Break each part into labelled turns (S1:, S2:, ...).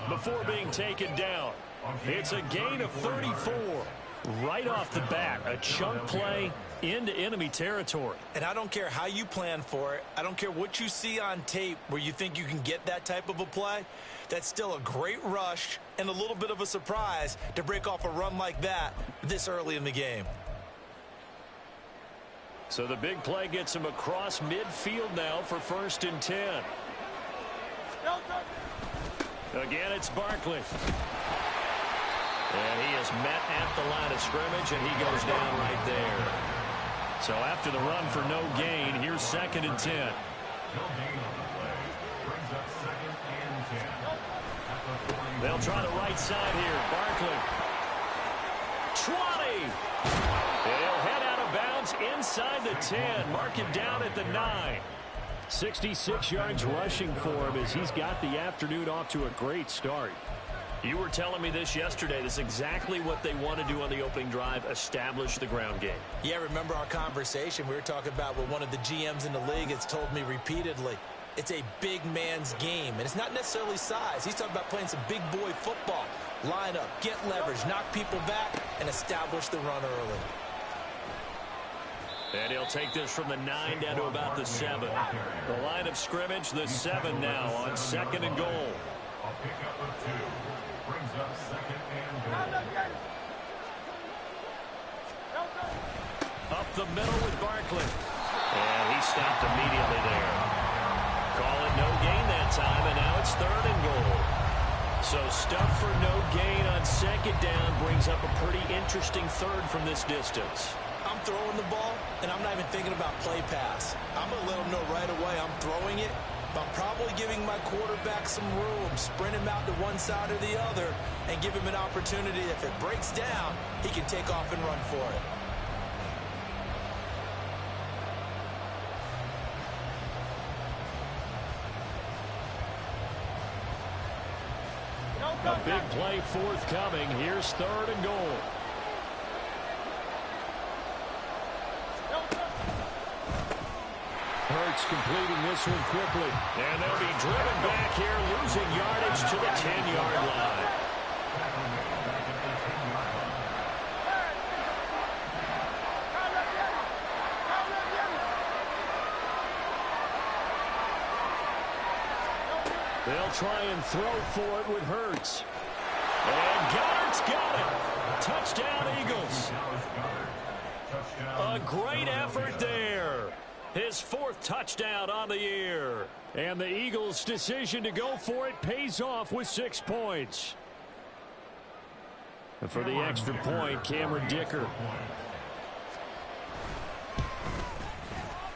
S1: before being taken down. It's a gain of 34. Right off the bat, a chunk play into enemy territory.
S2: And I don't care how you plan for it. I don't care what you see on tape where you think you can get that type of a play. That's still a great rush and a little bit of a surprise to break off a run like that this early in the game.
S1: So the big play gets him across midfield now for 1st and 10. Again, it's Barkley. And he is met at the line of scrimmage, and he goes down right there. So after the run for no gain, here's 2nd and 10. They'll try the right side here. Barkley. 20. And he'll head out of bounds inside the 10. Mark him down at the 9. 66 yards rushing for him as he's got the afternoon off to a great start. You were telling me this yesterday. This is exactly what they want to do on the opening drive, establish the ground game.
S2: Yeah, remember our conversation we were talking about with one of the GMs in the league has told me repeatedly. It's a big man's game, and it's not necessarily size. He's talking about playing some big boy football. Line up, get leverage, knock people back, and establish the run early.
S1: And he'll take this from the 9 down to about the 7. The line of scrimmage, the 7 now on 2nd and goal.
S3: A pickup of 2 brings up 2nd and goal.
S1: Up the middle with Barkley. And he stopped immediately there. Call it no gain that time, and now it's 3rd and goal. So stuff for no gain on 2nd down brings up a pretty interesting 3rd from this distance.
S2: I'm throwing the ball, and I'm not even thinking about play pass. I'm going to let them know right away I'm throwing it. I'm probably giving my quarterback some room, sprint him out to one side or the other, and give him an opportunity. If it breaks down, he can take off and run for it.
S1: A big play forthcoming. Here's 3rd and goal. Hurts completing this one quickly. And they'll be driven back here, losing yardage to the 10-yard line. They'll try and throw for it with Hurts. And Goddard's got it. Touchdown, Eagles. A great effort there. His 4th touchdown on the year. And the Eagles' decision to go for it pays off with 6 points. And for the extra point, Cameron Dicker.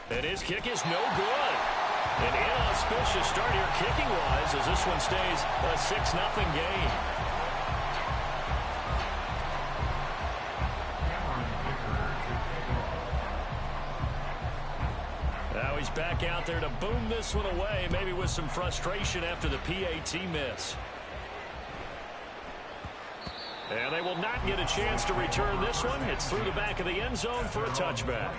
S1: And his kick is no good. An inauspicious start here kicking-wise as this one stays a 6-0 game. Now he's back out there to boom this one away, maybe with some frustration after the PAT miss. And they will not get a chance to return this one. It's through the back of the end zone for a touchback.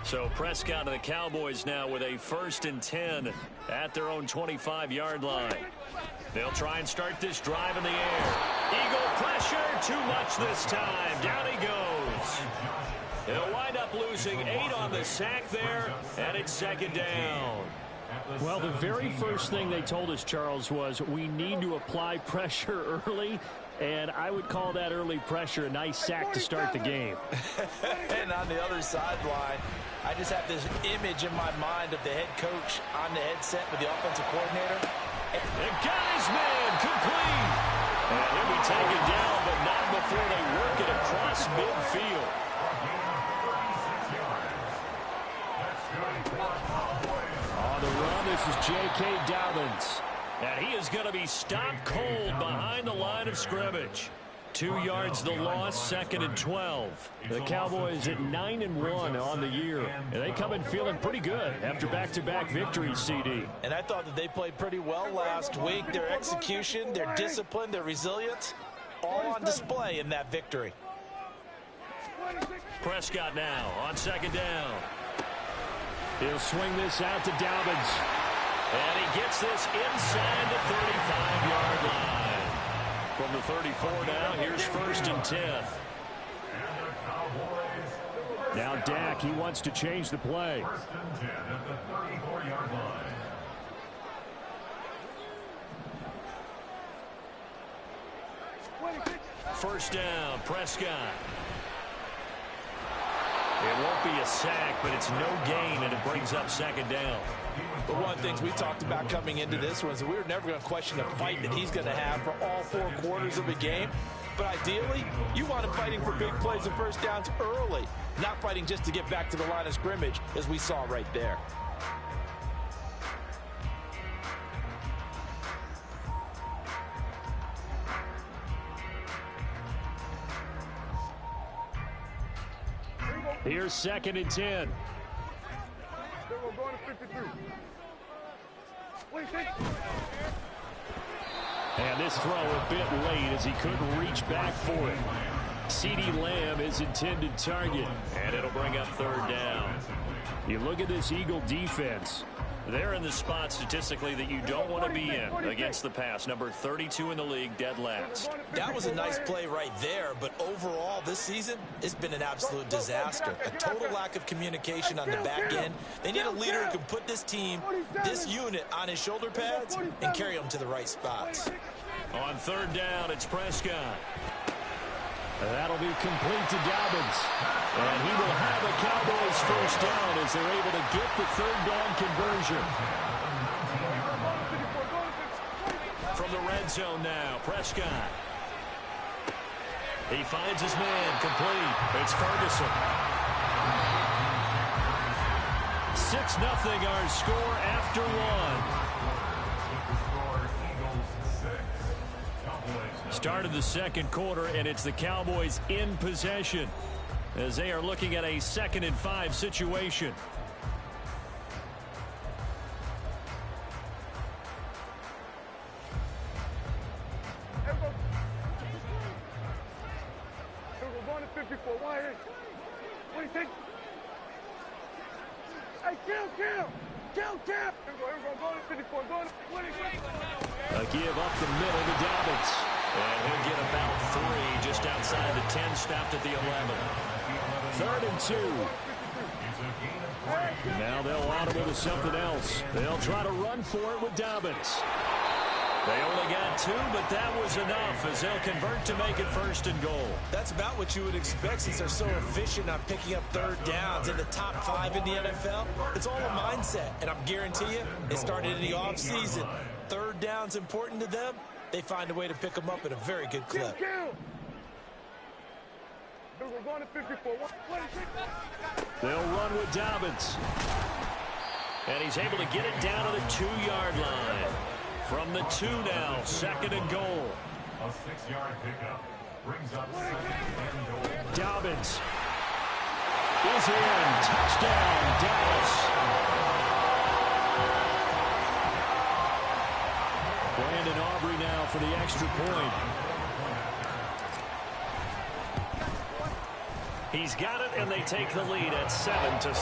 S1: So Prescott and the Cowboys now with a 1st and 10 at their own 25-yard line. They'll try and start this drive in the air. Eagle pressure, too much this time. Down he goes. He'll wind up losing 8 on the sack there, and it's 2nd down. Well, the very first thing they told us, Charles, was we need to apply pressure early, and I would call that early pressure a nice sack to start the game.
S2: And on the other sideline, I just have this image in my mind of the head coach on the headset with the offensive coordinator.
S1: And got his man complete. And he'll be taken down, but not before they work it across midfield. On the run, this is J.K. Dobbins. And he is going to be stopped cold behind the line of scrimmage. 2 yards the loss, 2nd and 12.
S4: The Cowboys at 9-1 on the year. And they come in feeling pretty good after back-to-back victories, CD.
S2: And I thought that they played pretty well last week. Their execution, their discipline, their resilience, all on display in that victory.
S1: Prescott now on 2nd down.
S4: He'll swing this out to Dobbins.
S1: And he gets this inside the 35-yard line. From the 34 now, here's 1st and 10.
S4: Now Dak, he wants to change the play.
S3: 1st and 10 at the 34-yard line.
S1: First down, Prescott. It won't be a sack, but it's no gain, and it brings up 2nd down.
S2: But one of the things we talked about coming into this was we were never going to question the fight that he's going to have for all 4 quarters of the game. But ideally, you want him fighting for big plays and first downs early, not fighting just to get back to the line of scrimmage, as we saw right there.
S4: Here's 2nd and 10. And this throw a bit late as he couldn't reach back for it. CeeDee Lamb is intended target.
S1: And it'll bring up 3rd down.
S4: You look at this Eagle defense.
S1: They're in the spot statistically that you don't want to be in against the pass. Number 32 in the league, dead last.
S2: That was a nice play right there, but overall this season, it's been an absolute disaster. A total lack of communication on the back end. They need a leader who can put this team, this unit, on his shoulder pads and carry them to the right spots.
S1: On 3rd down, it's Prescott.
S4: That'll be complete to Dobbins. And he will have a Cowboys first down as they're able to get the 3rd down conversion.
S1: From the red zone now, Prescott. He finds his man, complete. It's Ferguson. 6-0 our score after 1. Start of the 2nd quarter, and it's the Cowboys in possession as they are looking at a 2nd and 5 situation.
S4: A give up the middle to Dobbins.
S1: And he'll get about 3 just outside the 10, stopped at the 11.
S4: 3rd and 2. Now they'll audible to something else. They'll try to run for it with Dobbins.
S1: They only got 2, but that was enough as they'll convert to make it 1st and goal.
S2: That's about what you would expect since they're so efficient on picking up 3rd downs in the top 5 in the NFL. It's all a mindset, and I'm guarantee you, it started in the offseason. 3rd down's important to them. They find a way to pick them up at a very good clip.
S4: They'll run with Dobbins.
S1: And he's able to get it down to the 2-yard line. From the 2 now, 2nd and goal.
S3: A 6-yard pickup brings up 2nd and goal.
S4: Dobbins is in. Touchdown, Dallas. Brandon Aubrey now for the extra point.
S1: He's got it, and they take the lead at 7-6.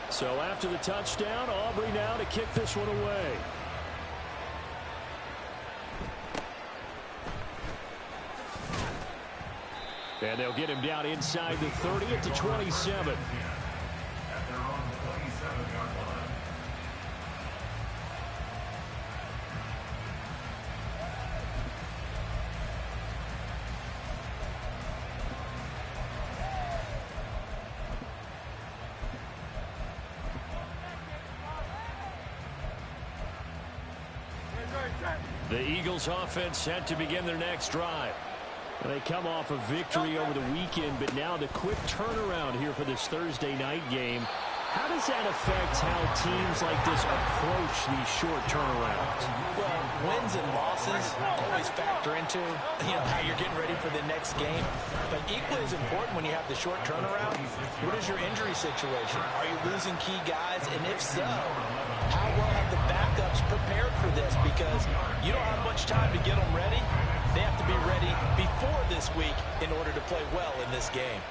S4: So after the touchdown, Aubrey now to kick this one away. And they'll get him down inside the 30 at the 27.
S3: At their own 27-yard line.
S1: The Eagles offense set to begin their next drive.
S4: They come off a victory over the weekend, but now the quick turnaround here for this Thursday night game. How does that affect how teams like this approach these short turnarounds?
S2: Well, wins and losses always factor into, how you're getting ready for the next game. But equally as important when you have the short turnaround, what is your injury situation? Are you losing key guys? And if so, how well have the backups prepared for this? Because you don't have much time to get them ready. They have to be ready before this week in order to play well in this game.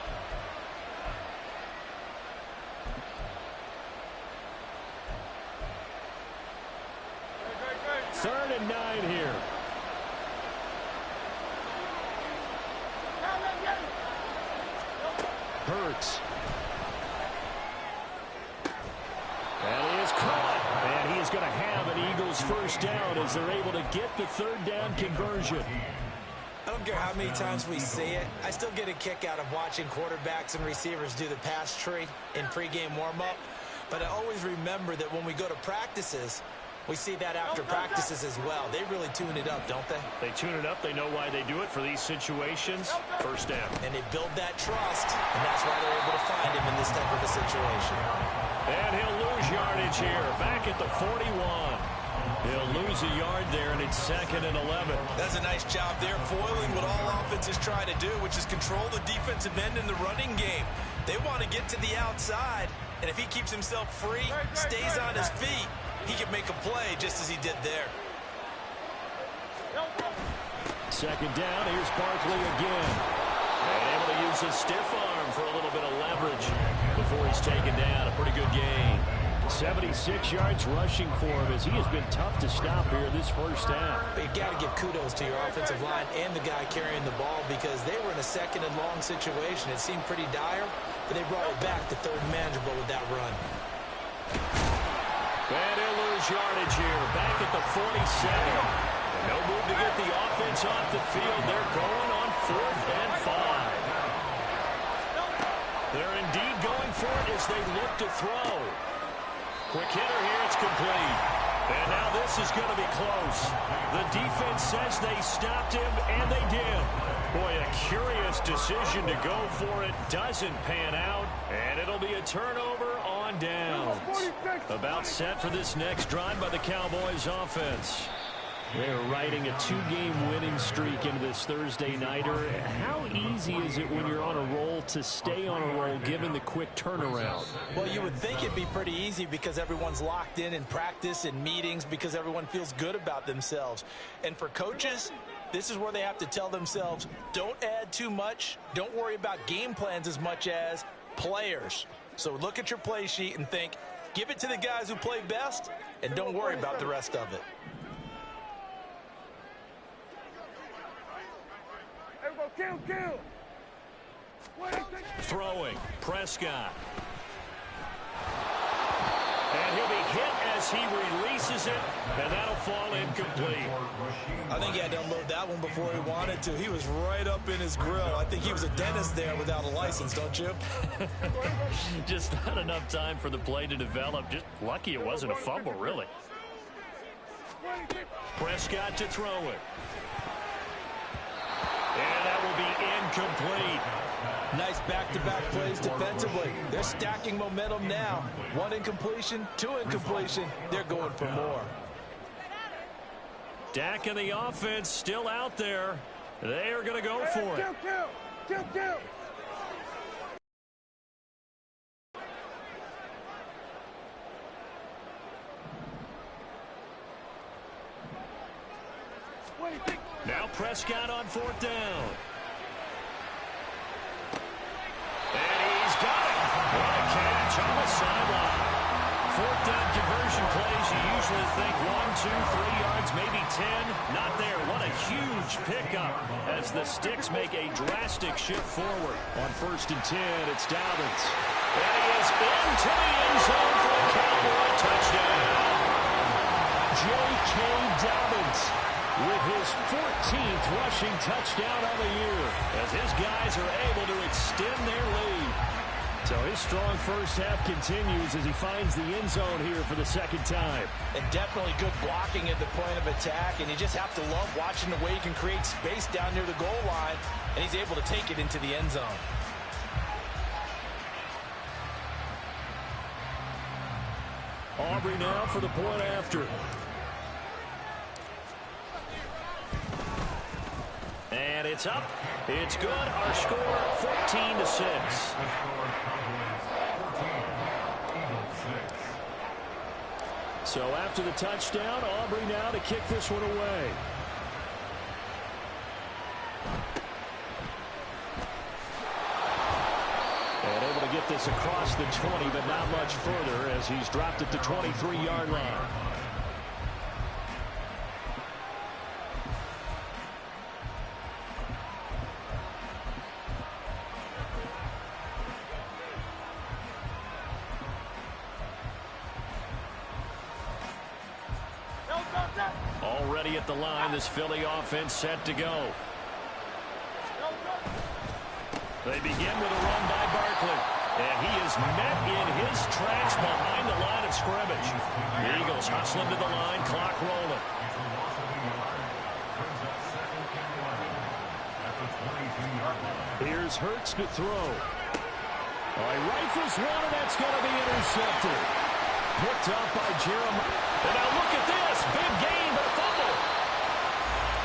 S4: Third and 9 here. Hurts. And he is caught. And he is going to have an Eagles first down as they're able to get the third down conversion.
S2: I don't care how many times we see it. I still get a kick out of watching quarterbacks and receivers do the pass tree in pregame warm-up. But I always remember that when we go to practices, we see that after practices as well. They really tune it up, don't they?
S1: They tune it up. They know why they do it for these situations. First down.
S2: And they build that trust, and that's why they're able to find him in this type of a situation.
S1: And he'll lose yardage here. Back at the 41. He'll lose a yard there, and it's 2nd and 11.
S2: That's a nice job there, foiling what all offenses try to do, which is control the defensive end in the running game. They want to get to the outside, and if he keeps himself free, stays on his feet, he can make a play just as he did there.
S4: Second down, here's Barkley again.
S1: And able to use his stiff arm for a little bit of leverage before he's taken down. A pretty good gain.
S4: 76 yards rushing for him as he has been tough to stop here this first half.
S2: But you've got to give kudos to your offensive line and the guy carrying the ball because they were in a 2nd and long situation. It seemed pretty dire, but they brought it back to 3rd and manageable with that run.
S1: And he'll lose yardage here. Back at the 47. No move to get the offense off the field. They're going on 4th and 5. They're indeed going for it as they look to throw. Quick hitter here. It's complete. And now this is going to be close. The defense says they stopped him, and they did. Boy, a curious decision to go for it. Doesn't pan out, and it'll be a turnover on downs. About set for this next drive by the Cowboys offense.
S4: They're riding a 2-game winning streak into this Thursday nighter. How easy is it when you're on a roll to stay on a roll given the quick turnaround?
S2: Well, you would think it'd be pretty easy because everyone's locked in practice and meetings because everyone feels good about themselves. And for coaches, this is where they have to tell themselves, don't add too much. Don't worry about game plans as much as players. So look at your play sheet and think, give it to the guys who play best and don't worry about the rest of it.
S3: Kill.
S1: Throwing, Prescott. And he'll be hit as he releases it, and that'll fall incomplete.
S2: I think he had to unload that one before he wanted to. He was right up in his grill. I think he was a dentist there without a license, don't you?
S1: Just not enough time for the play to develop. Just lucky it wasn't a fumble, really. Prescott to throw it. And that will be incomplete.
S2: Nice back-to-back plays defensively. They're stacking momentum now. 1 incompletion, 2 incompletion. They're going for more.
S1: Dak and the offense still out there. They are going to go for it.
S3: Kill.
S1: Now Prescott on 4th down. And he's got it. What a catch on the sideline. 4th down conversion plays. You usually think 1, 2, 3 yards, maybe 10. Not there. What a huge pickup as the Sticks make a drastic shift forward.
S4: On 1st and 10, it's Dobbins.
S1: And he is into the end zone for a Cowboy touchdown.
S4: J.K. Dobbins with his 14th rushing touchdown on the year
S1: as his guys are able to extend their lead.
S4: So his strong first half continues as he finds the end zone here for the 2nd time.
S2: And definitely good blocking at the point of attack, and you just have to love watching the way he can create space down near the goal line, and he's able to take it into the end zone.
S4: Aubrey now for the point after.
S1: And it's up. It's good. Our score 14-6.
S4: So after the touchdown, Aubrey now to kick this one away. And able to get this across the 20, but not much further as he's dropped it to 23-yard line. Already at the line, this Philly offense set to go. They begin with a run by Barkley. And he is met in his tracks behind the line of scrimmage. The Eagles hustling to the line, clock rolling. Here's Hurts to throw. He rifles one, and that's going to be intercepted. Picked up by Jeremiah. And now look at this. Big gain, but a fumble.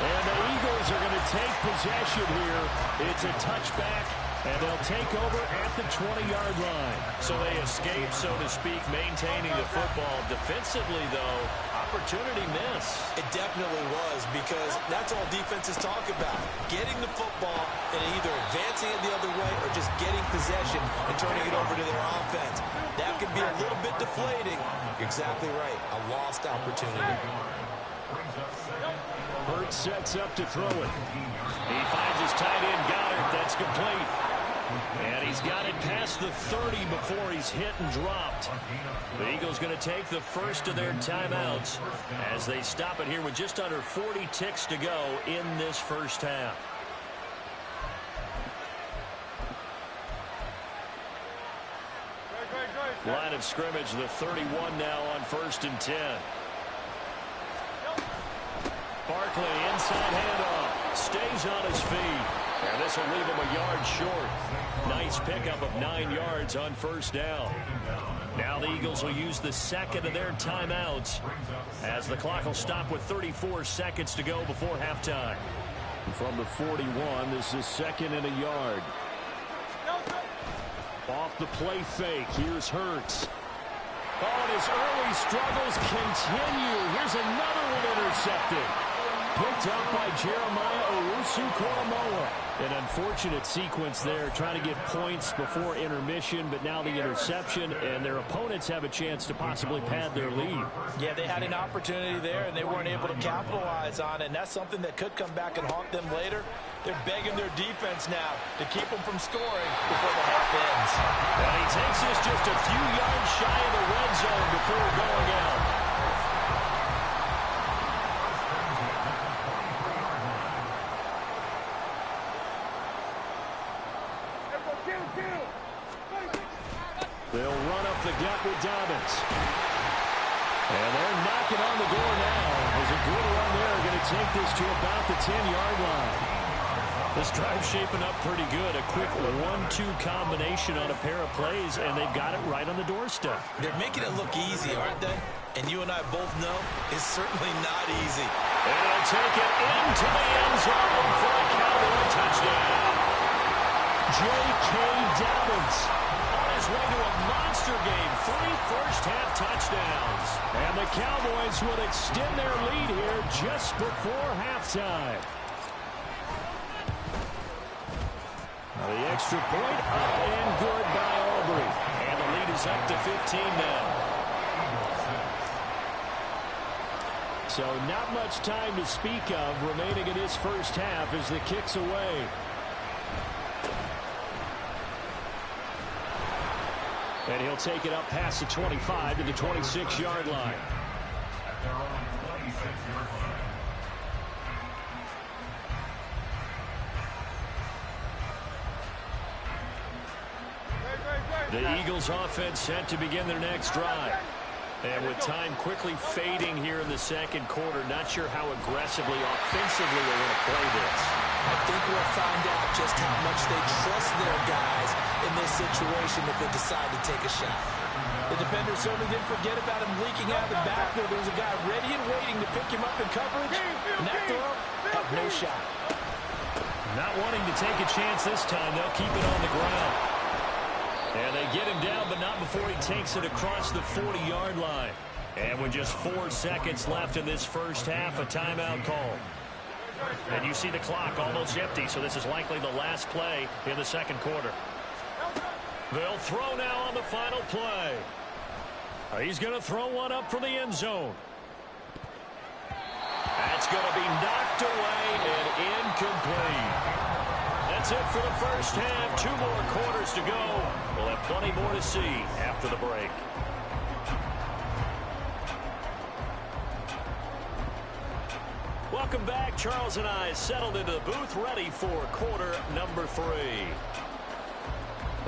S4: And the Eagles are going to take possession here. It's a touchback, and they'll take over at the 20-yard line.
S1: So they escape, so to speak, maintaining the football. Defensively, though, opportunity miss.
S2: It definitely was, because that's all defenses talk about. Getting the football and either advancing it the other way or just getting possession and turning it over to their offense. That can be a little bit deflating. You're exactly right. A lost opportunity.
S4: Hurts sets up to throw it. He finds his tight end, Goddard. That's complete. And he's got it past the 30 before he's hit and dropped.
S1: The Eagles going to take the first of their timeouts as they stop it here with just under 40 ticks to go in this first half.
S4: Line of scrimmage, the 31 now on 1st and 10. Barkley, inside handoff, stays on his feet. And this will leave him a yard short. Nice pickup of 9 yards on first down. Now the Eagles will use the second of their timeouts as the clock will stop with 34 seconds to go before halftime. From the 41, this is 2nd and a yard. Off the play fake, here's Hurts. Oh, and his early struggles continue. Here's another one intercepted. Picked up by Jeremiah Owusu-Koramoah. An unfortunate sequence there, trying to get points before intermission, but now the interception, and their opponents have a chance to possibly pad their lead.
S2: Yeah, they had an opportunity there, and they weren't able to capitalize on it, and that's something that could come back and haunt them later. They're begging their defense now to keep them from scoring before the half ends.
S1: And he takes this just a few yards shy of the red zone before going out.
S4: They'll run up the gut with Dobbins. And they're knocking on the door now. There's a good run there. Going to take this to about the 10-yard line. This drive's shaping up pretty good. A quick 1-2 combination on a pair of plays, and they've got it right on the doorstep.
S2: They're making it look easy, aren't they? And you and I both know it's certainly not easy.
S1: And they'll take it into the end zone for a Cowboy touchdown.
S4: J.K. Dobbins
S1: On his way to a monster game. 3 first-half touchdowns.
S4: And the Cowboys would extend their lead here just before halftime. The extra point up and good by Aubrey.
S1: And the lead is up to 15 now.
S4: So not much time to speak of remaining in this first half as the kick's away. And he'll take it up past the 25 to the 26-yard line. The Eagles offense set to begin their next drive. And with time quickly fading here in the second quarter, not sure how aggressively, offensively they're going to play this.
S2: I think we'll find out just how much they trust their guys in this situation if they decide to take a shot.
S5: The defender certainly didn't forget about him leaking out of the backfield. There was a guy ready and waiting to pick him up in coverage, and that throw had no shot.
S1: Not wanting to take a chance this time, they'll keep it on the ground. And they get him down, but not before he takes it across the 40-yard line. And with just 4 seconds left in this first half, a timeout call. And you see the clock almost empty, so this is likely the last play in the second quarter. They'll throw now on the final play. He's going to throw one up for the end zone. That's going to be knocked away and incomplete. That's it for the first half. 2 more quarters to go. We'll have plenty more to see after the break. Welcome back. Charles and I settled into the booth ready for quarter number 3.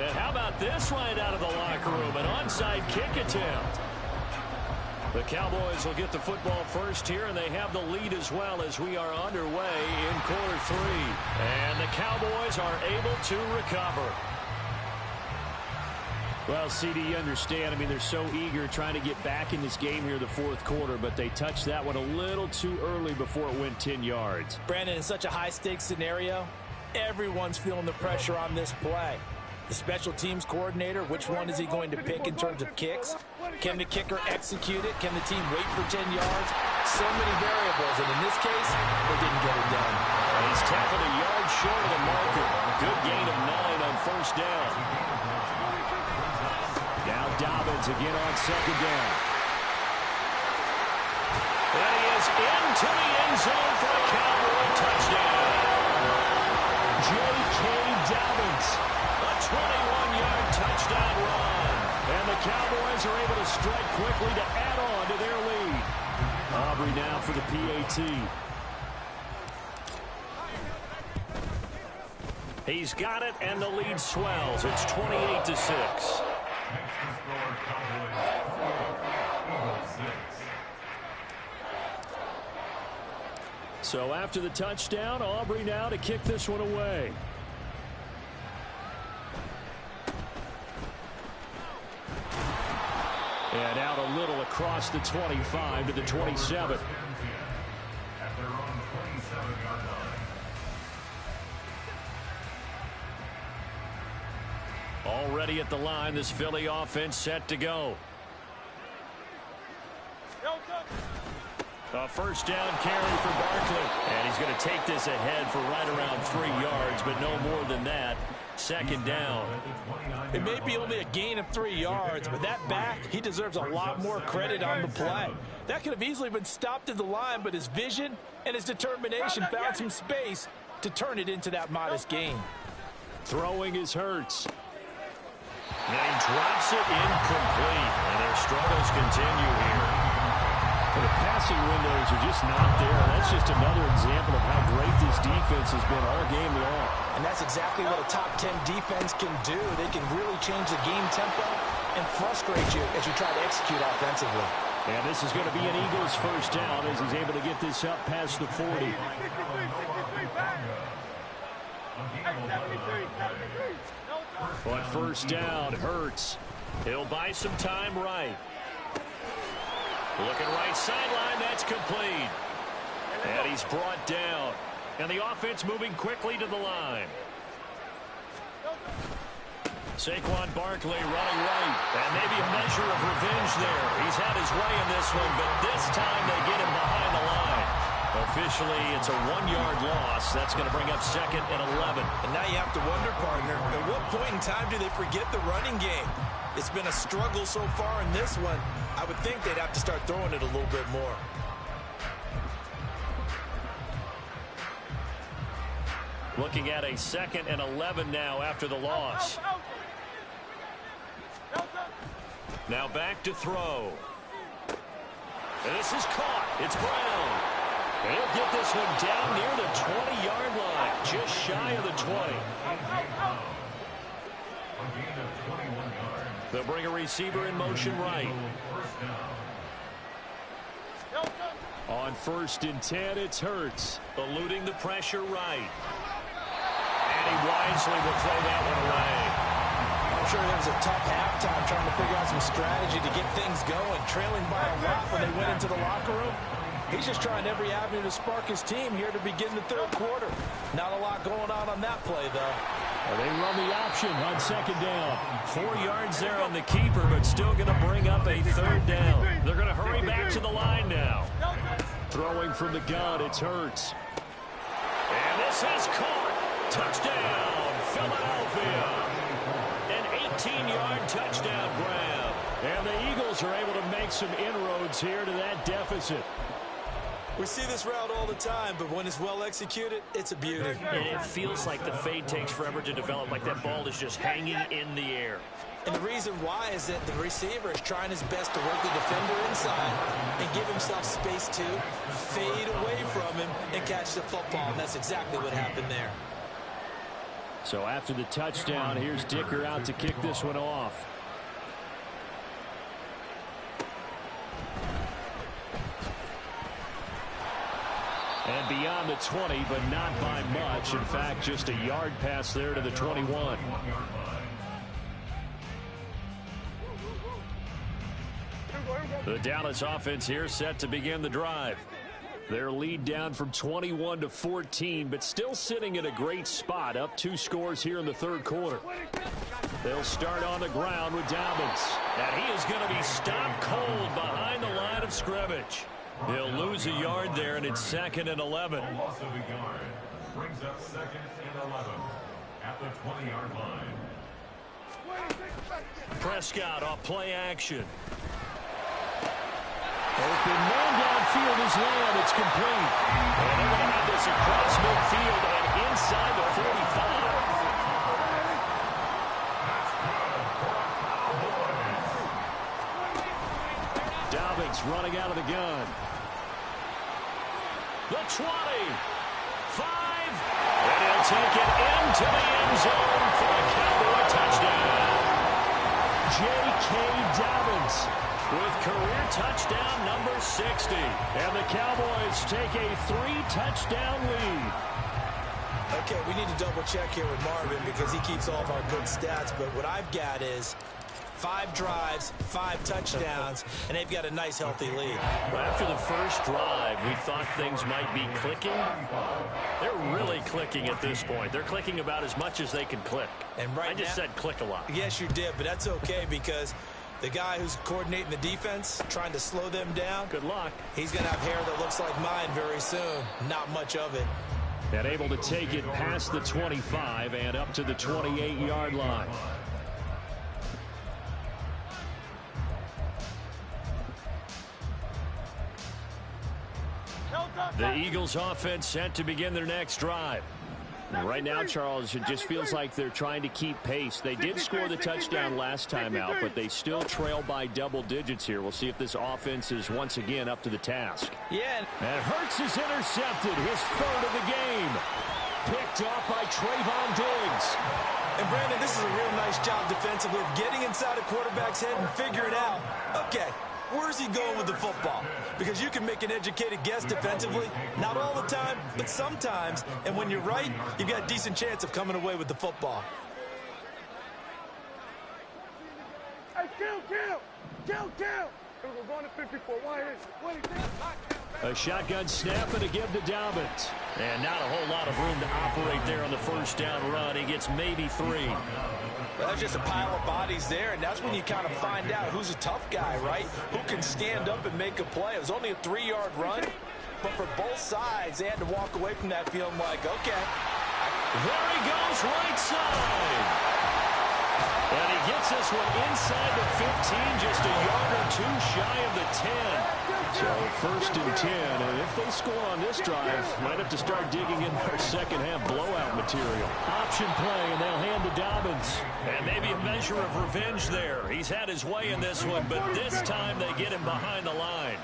S1: And how about this right out of the locker room? An onside kick attempt. The Cowboys will get the football first here, and they have the lead as well as we are underway in quarter 3. And the Cowboys are able to recover.
S4: Well, CD, you understand. I mean, they're so eager trying to get back in this game here in the fourth quarter, but they touched that one a little too early before it went 10 yards.
S5: Brandon, in such a high-stakes scenario, everyone's feeling the pressure on this play. The special teams coordinator, which one is he going to pick in terms of kicks? Can the kicker execute it? Can the team wait for 10 yards? So many variables, and in this case, they didn't get it done.
S1: He's tackled a yard short of the marker. Good gain of 9 on first down.
S4: Now Dobbins again on second down.
S1: And he is into the end zone for a Cowboy touchdown.
S4: J.K. Dobbins.
S1: A 21-yard touchdown run.
S4: And the Cowboys are able to strike quickly to add on to their lead. Aubrey now for the PAT.
S1: He's got it, and the lead swells. It's 28-6.
S4: So after the touchdown, Aubrey now to kick this one away. And out a little across the 25 to the 27.
S1: Already at the line, this Philly offense set to go. A first down carry for Barkley. And he's going to take this ahead for right around 3 yards, but no more than that. Second down.
S5: It may be only a gain of 3 yards, but that back, he deserves a lot more credit on the play. That could have easily been stopped at the line, but his vision and his determination found some space to turn it into that modest gain.
S4: Throwing is Hurts.
S1: And he drops it incomplete. And their struggles continue here.
S4: The passing windows are just not there. That's just another example of how great this defense has been all game long.
S5: And that's exactly what a top 10 defense can do. They can really change the game tempo and frustrate you as you try to execute offensively.
S4: And this is going to be an Eagles first down as he's able to get this up past the 40.
S1: On first down, Hurts. He'll buy some time right. Looking right sideline, that's complete. And he's brought down. And the offense moving quickly to the line. Saquon Barkley running right. And maybe a measure of revenge there. He's had his way in this one, but this time they get him behind the line. Officially, it's a 1-yard loss. That's going to bring up 2nd and 11.
S2: And now you have to wonder, partner, at what point in time do they forget the running game? It's been a struggle so far in this one. I would think they'd have to start throwing it a little bit more.
S1: Looking at a 2nd and 11 now after the loss. Now back to throw. And this is caught. It's Brown. And he'll get this one down near the 20-yard line. Just shy of the 20. They'll bring a receiver in motion right.
S4: On 1st and 10, it's Hurts.
S1: Eluding the pressure right. And he wisely will throw that one away.
S2: I'm sure there was a tough halftime trying to figure out some strategy to get things going, trailing by a lot when they went into the locker room. He's just trying every avenue to spark his team here to begin the third quarter. Not a lot going on that play, though.
S1: Well, they run the option on second down. 4 yards there on the keeper, but still going to bring up a third down. They're going to hurry back to the line now. Throwing from the gun, it's Hurts. And this is caught. Touchdown, Philadelphia. An 18-yard touchdown grab. And the Eagles are able to make some inroads here to that deficit.
S2: We see this route all the time, but when it's well executed, it's a beauty.
S4: And it feels like the fade takes forever to develop, like that ball is just hanging in the air.
S2: And the reason why is that the receiver is trying his best to work the defender inside and give himself space to fade away from him and catch the football. And that's exactly what happened there.
S1: So after the touchdown, here's Dicker out to kick this one off. And beyond the 20, but not by much. In fact, just a yard pass there to the 21. The Dallas offense here set to begin the drive. Their lead down from 21 to 14, but still sitting in a great spot, up 2 scores here in the third quarter. They'll start on the ground with Dobbins. And he is going to be stopped cold behind the line of scrimmage. He'll lose a yard there, and it's 2nd and 11.
S3: Loss of a yard brings up 2nd and 11 at the 20-yard line.
S1: Prescott off play action. Open man downfield is land. It's complete. And they're going to have this across midfield and inside the 45. Dobbins running out of the gun. The 20. 5. And he'll take it into the end zone for a Cowboy touchdown. J.K. Dobbins with career touchdown number 60. And the Cowboys take a 3-touchdown lead.
S2: Okay, we need to double check here with Marvin because he keeps all of our good stats. But what I've got is 5 drives, 5 touchdowns, and they've got a nice, healthy lead.
S1: Well, after the first drive, we thought things might be clicking. They're really clicking at this point. They're clicking about as much as they can click.
S2: And right
S1: I just said click a lot.
S2: Yes, you did, but that's okay because the guy who's coordinating the defense, trying to slow them down,
S1: Good luck.
S2: he's going to have hair that looks like mine very soon. Not much of it.
S1: And able to take it past the 25 and up to the 28-yard line. The Eagles offense set to begin their next drive. Right now, Charles, it just feels like they're trying to keep pace. They did score the touchdown last time out, but they still trail by double digits here. We'll see if this offense is once again up to the task.
S2: Yeah.
S1: And Hurts is intercepted, his 3rd of the game. Picked off by Trayvon Diggs.
S2: And, Brandon, this is a real nice job defensively of getting inside a quarterback's head and figuring out, okay, where's he going with the football? Because you can make an educated guess defensively. Not all the time, but sometimes. And when you're right, you've got a decent chance of coming away with the football.
S6: Hey, kill. We're going to 54.
S1: A shotgun snap and a give to Dobbins. And not a whole lot of room to operate there on the first down run. He gets maybe 3.
S2: Well, there's just a pile of bodies there, and that's when you kind of find out who's a tough guy, right? Who can stand up and make a play. It was only a 3-yard run, but for both sides, they had to walk away from that feeling like, okay.
S1: There he goes, right side. And he gets this one inside the 15, just a yard or 2 shy of the 10. So 1st and 10, and if they score on this drive, might have to start digging in their second half blowout material. Option play, and they'll hand to Dobbins. And maybe a measure of revenge there. He's had his way in this one, but this time they get him behind the line.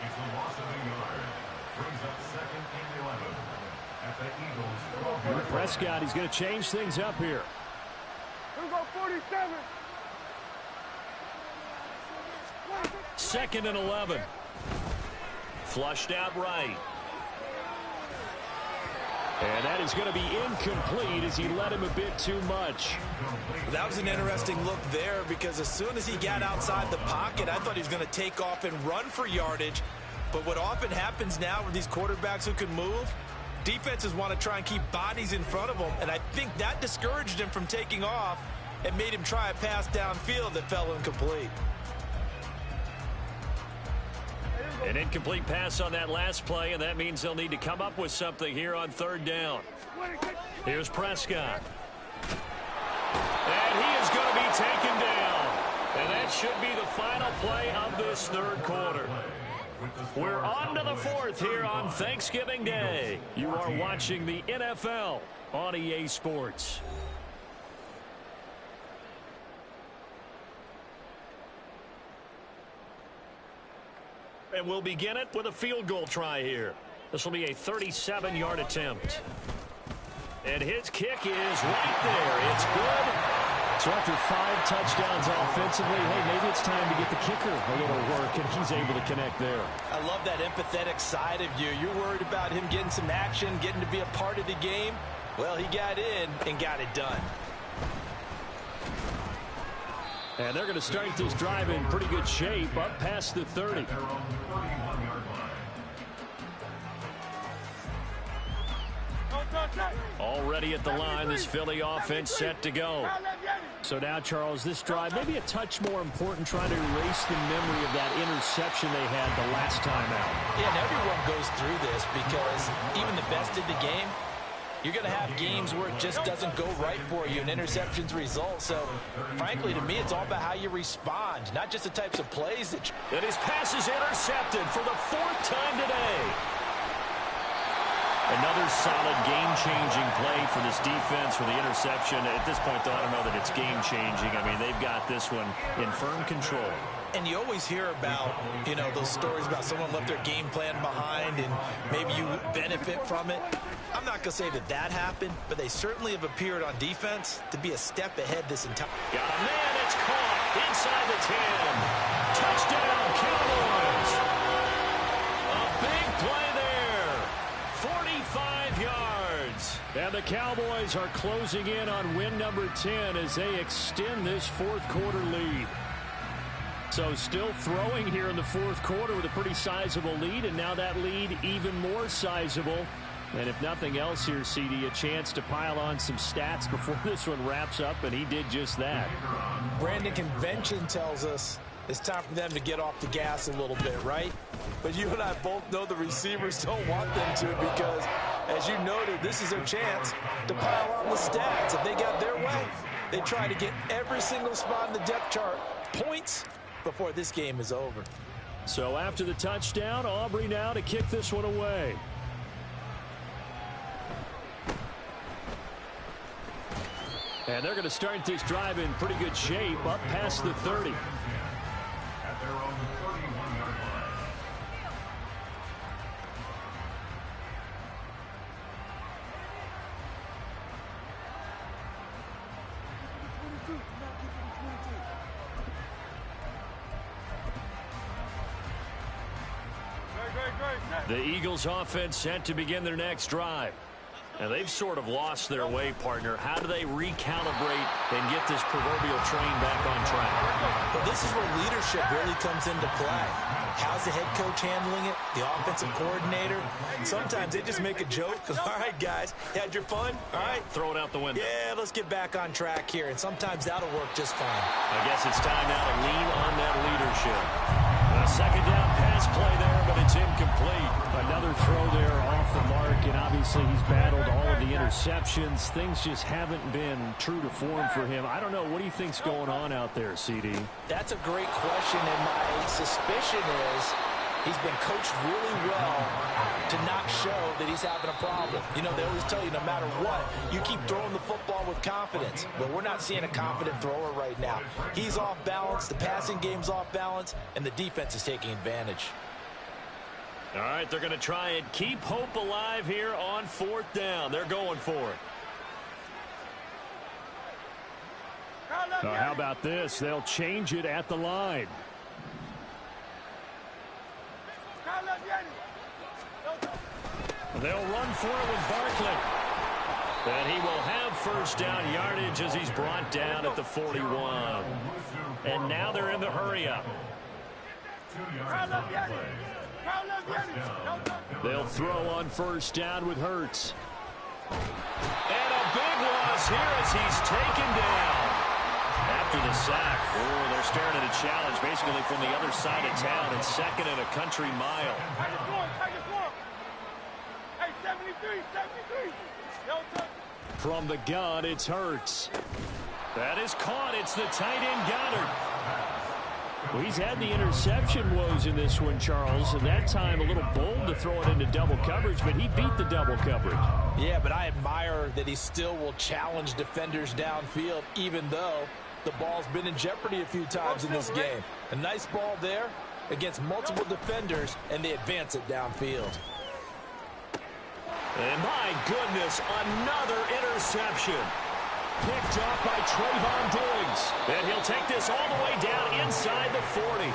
S1: Prescott, he's going to change things up here.
S6: Here we go, 47.
S1: 2nd and 11. Flushed out right.
S4: And that is going to be incomplete as he led him a bit too much.
S2: That was an interesting look there because as soon as he got outside the pocket, I thought he was going to take off and run for yardage. But what often happens now with these quarterbacks who can move, defenses want to try and keep bodies in front of them. And I think that discouraged him from taking off and made him try a pass downfield that fell incomplete.
S1: An incomplete pass on that last play, and that means they'll need to come up with something here on third down. Here's Prescott. And he is going to be taken down. And that should be the final play of this third quarter. We're on to the fourth here on Thanksgiving Day. You are watching the NFL on EA Sports. And we'll begin it with a field goal try here. This will be a 37-yard attempt. And his kick is right there. It's good. So after 5 touchdowns offensively, hey, maybe it's time to get the kicker a little work, and he's able to connect there.
S2: I love that empathetic side of you. You're worried about him getting some action, getting to be a part of the game. Well, he got in and got it done.
S4: And they're going to start this drive in pretty good shape, up past the 30.
S1: Already at the line, this Philly offense set to go.
S4: So now, Charles, this drive maybe a touch more important, trying to erase the memory of that interception they had the last time out.
S2: Yeah, and everyone goes through this because even the best in the game, you're going to have games where it just doesn't go right for you, and interceptions result. So, frankly, to me, it's all about how you respond, not just the types of plays that you...
S1: And his pass is intercepted for the 4th time today. Another solid game-changing play for this defense for the interception. At this point, though, I don't know that it's game-changing. I mean, they've got this one in firm control.
S2: And you always hear about, you know, those stories about someone left their game plan behind and maybe you benefit from it. I'm not going to say that that happened, but they certainly have appeared on defense to be a step ahead this entire...
S1: Got a man, it's caught inside the 10. Touchdown, Cowboys. A big play there. 45 yards.
S4: And the Cowboys are closing in on win number 10 as they extend this fourth quarter lead. So still throwing here in the fourth quarter with a pretty sizable lead, and now that lead even more sizable. And if nothing else here, CD, a chance to pile on some stats before this one wraps up, and he did just that.
S2: Brandon, convention tells us it's time for them to get off the gas a little bit, right? But you and I both know the receivers don't want them to because, as you noted, this is their chance to pile on the stats. If they got their way, they try to get every single spot in the depth chart points before this game is over.
S4: So after the touchdown, Aubrey now to kick this one away. And they're going to start this drive in pretty good shape, up past the 30.
S3: At their own 31-yard line.
S1: The Eagles offense set to begin their next drive. Now, they've sort of lost their way, partner. How do they recalibrate and get this proverbial train back on track?
S2: Well, this is where leadership really comes into play. How's the head coach handling it? The offensive coordinator? Sometimes they just make a joke. All right, guys, you had your fun? All right.
S1: Throw it out the window.
S2: Yeah, let's get back on track here. And sometimes that'll work just fine.
S1: I guess it's time now to lean on that leadership. A second down pass play there, but it's incomplete.
S4: Another throw there off the mark, and obviously he's battled all of the interceptions. Things just haven't been true to form for him. I don't know. What do you think's going on out there, CD?
S2: That's a great question, and my suspicion is he's been coached really well to not show that he's having a problem. You know, they always tell you no matter what, you keep throwing the football with confidence. But we're not seeing a confident thrower right now. He's off balance, the passing game's off balance, and the defense is taking advantage.
S1: All right, they're going to try and keep hope alive here on 4th down. They're going for it.
S4: How about this? They'll change it at the line.
S1: They'll run for it with Barkley. And he will have first down yardage as he's brought down at the 41. And now they're in the hurry-up. They'll throw on first down with Hurts. And a big loss here as he's taken down. After the sack, they're staring at a challenge basically from the other side of town. It's second and a country mile.
S6: Hey, 73.
S1: From the gun, it's Hurts. That is caught. It's the tight end Goddard. Well, he's had the interception woes in this one, Charles, and that time a little bold to throw it into double coverage, but he beat the double coverage.
S5: Yeah, but I admire that he still will challenge defenders downfield, even though the ball's been in jeopardy a few times in this game. A nice ball there against multiple defenders, and they advance it downfield.
S1: And my goodness, another interception. Picked up by Trayvon Diggs. And he'll take this all the way down inside the 40.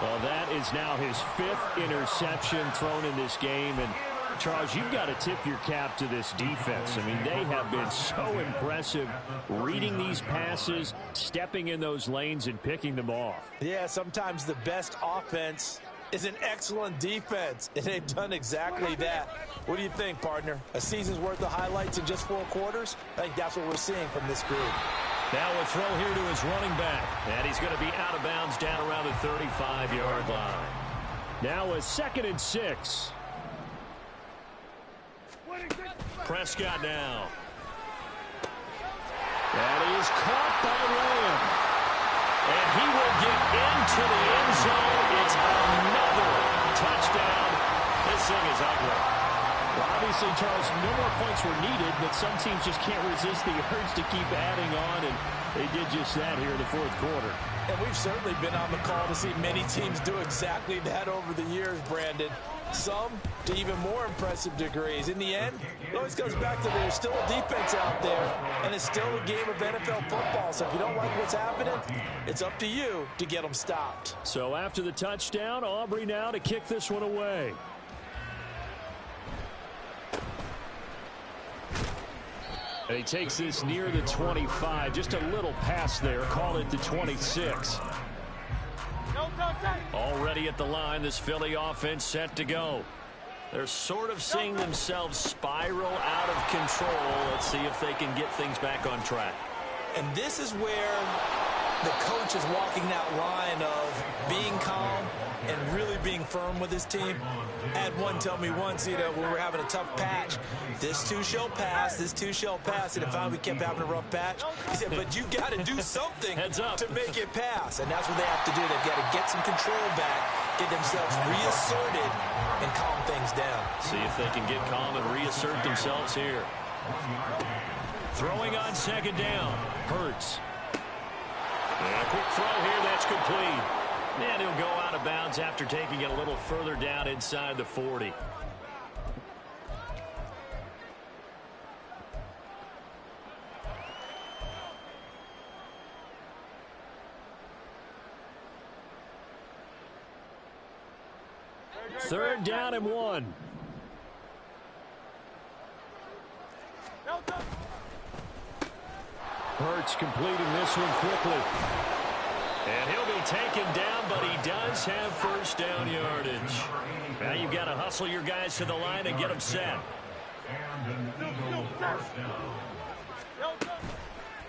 S1: Well, that is now his 5th interception thrown in this game. And, Charles, you've got to tip your cap to this defense. I mean, they have been so impressive reading these passes, stepping in those lanes, and picking them off.
S5: Yeah, sometimes the best offense is an excellent defense, and they've done exactly that. What do you think, partner? A season's worth of highlights in just 4 quarters? I think that's what we're seeing from this group.
S1: Now a throw here to his running back, and he's going to be out of bounds down around the 35-yard line. Now a 2nd and 6. Prescott now. That is caught by Lamb. And he will get into the end zone. It's another touchdown. This thing is ugly.
S4: Well, obviously, Charles, no more points were needed, but some teams just can't resist the urge to keep adding on, and they did just that here in the 4th quarter.
S5: And we've certainly been on the call to see many teams do exactly that over the years, Brandon. Some to even more impressive degrees. In the end, it always comes back to there's still a defense out there, and it's still a game of NFL football. So if you don't like what's happening, it's up to you to get them stopped.
S1: So after the touchdown, Aubrey now to kick this one away. And he takes this near the 25. Just a little pass there. Call it the 26. Already at the line, this Philly offense set to go. They're sort of seeing themselves spiral out of control. Let's see if they can get things back on track.
S5: And this is where the coach is walking that line of being calm and really being firm with his team. I had one tell me once, when we were having a tough patch, this too shall pass, this too shall pass. And finally we kept having a rough patch. He said, but you got to do something to make it pass. And that's what they have to do. They've got to get some control back, get themselves reasserted, and calm things down.
S1: See if they can get calm and reassert themselves here. Throwing on 2nd down. Hurts. And a quick throw here, that's complete. And he'll go out of bounds after taking it a little further down inside the 40. Third down and 1. Hurts completing this one quickly. And he'll be taken down, but he does have first down yardage. Now you've got to hustle your guys to the line and get them set.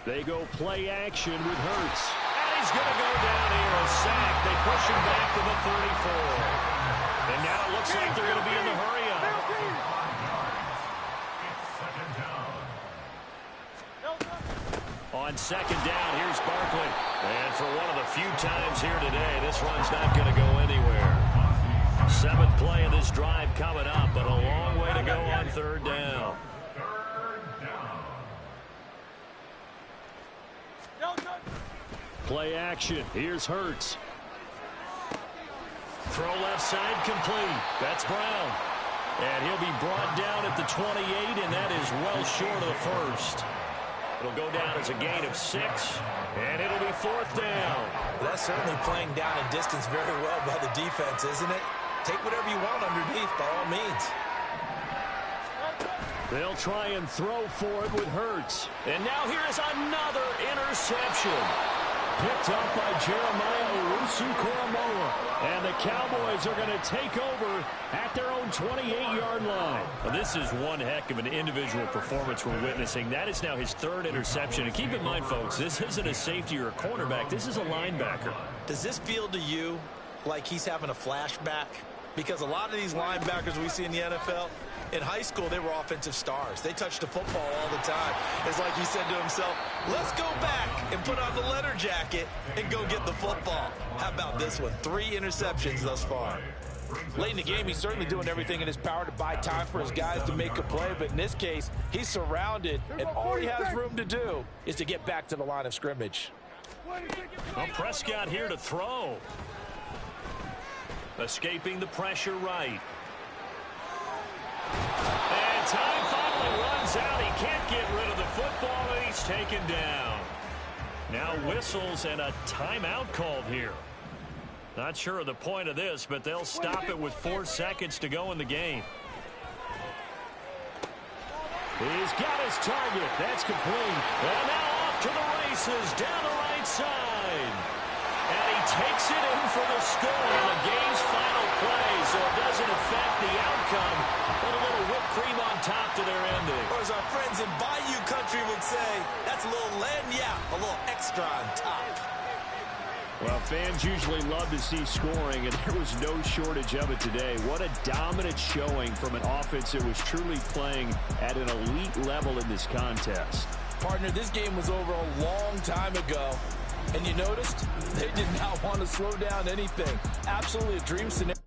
S1: They go play action with Hurts. And he's going to go down here, a sack. They push him back to the 34. And now it looks like they're going to be in the hurry-up. On 2nd down, here's Barkley. And for one of the few times here today, this run's not going to go anywhere. 7th play of this drive coming up, but a long way to go on 3rd down. Play action. Here's Hurts. Throw left side complete. That's Brown. And he'll be brought down at the 28, and that is well short of the first. It'll go down as a gain of 6, and it'll be 4th down.
S5: Well, that's certainly playing down in distance very well by the defense, isn't it? Take whatever you want underneath, by all means.
S4: They'll try and throw for it with Hurts.
S1: And now here is another interception.
S4: Picked up by Jeremiah Owusu-Koramoah. And the Cowboys are going to take over at their own 28-yard line.
S1: Well, this is one heck of an individual performance we're witnessing. That is now his third interception. And keep in mind, folks, this isn't a safety or a cornerback. This is a linebacker.
S2: Does this feel to you like he's having a flashback? Because a lot of these linebackers we see in the NFL, in high school, they were offensive stars. They touched the football all the time. It's like he said to himself, let's go back and put on the leather jacket and go get the football. How about this one? 3 interceptions thus far.
S5: Late in the game, he's certainly doing everything in his power to buy time for his guys to make a play. But in this case, he's surrounded, and all he has room to do is to get back to the line of scrimmage.
S1: Well, Prescott here to throw. Escaping the pressure right. And time finally runs out. He can't get rid of the football, and he's taken down. Now whistles and a timeout called here. Not sure of the point of this, but they'll stop it with 4 seconds to go in the game.
S4: He's got his target. That's complete.
S1: And now off to the races down the right side. And he takes it in for the score on the game's final play, so it doesn't affect the outcome, but a little whipped cream on top to their ending.
S2: Or as our friends in Bayou Country would say, that's a little lagniappe, a little extra on top.
S4: Well, fans usually love to see scoring, and there was no shortage of it today. What a dominant showing from an offense that was truly playing at an elite level in this contest.
S5: Partner, this game was over a long time ago. And you noticed they did not want to slow down anything. Absolutely a dream scenario.